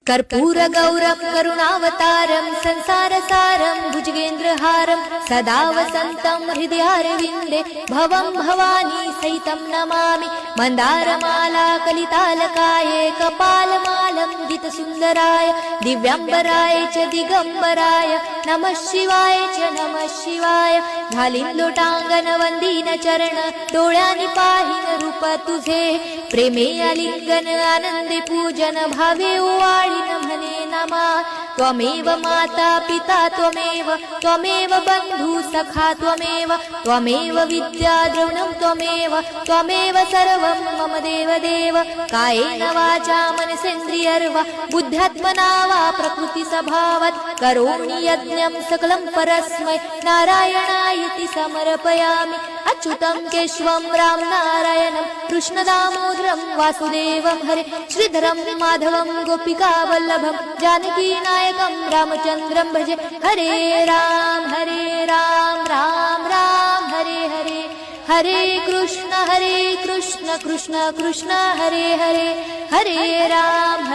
कर्पूरगौरं करुणावतारं संसारसारं भुजगेन्द्रहारं सदा वसन्तं हृदयारविन्दे भवं भवानी सहितं नमामि। मन्दारमाला कलितालकाये कपालमालं गीतसुन्दराय दिव्याम्बराय च दिगम्बराय नमः शिवाय च नमः शिवाय। घालीन लोटांगण वंदीन चरण डोळ्यांनी पाहीन रूप तुझे प्रेमे आलिंगन आनंदे पूजन भावे ओवाळीन म्हणे नमा। त्वमेव माता पिता त्वमेव बंधु सखा त्वमेव विद्या द्रविणं त्वमेव सर्वं मम देव। कायेन वाचा मनसेन्द्रियर्वा बुद्ध्यात्मना वा प्रकृति स्वभावात् करोमि यज्ञं सकलं परस्मै नारायणायति समर्पयामि। अच्युतं केशवं राम नारायणं कृष्णदामोदरं वासुदेवं हरे श्रीधरं माधवं गोपिका वल्लभं जानकी नायकं रामचन्द्रं भजे। हरे राम राम राम हरे हरे हरे कृष्ण कृष्ण कृष्ण हरे हरे हरे राम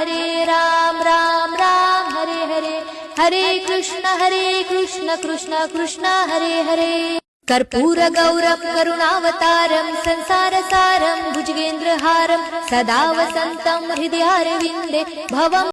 राम राम हरे हरे हरे कृष्ण कृष्ण कृष्ण हरे हरे। कर्पूरगौरं करुणावतारं संसारसारं भुजगेन्द्रहारं सदा वसन्तं हृदयारविन्दे भवं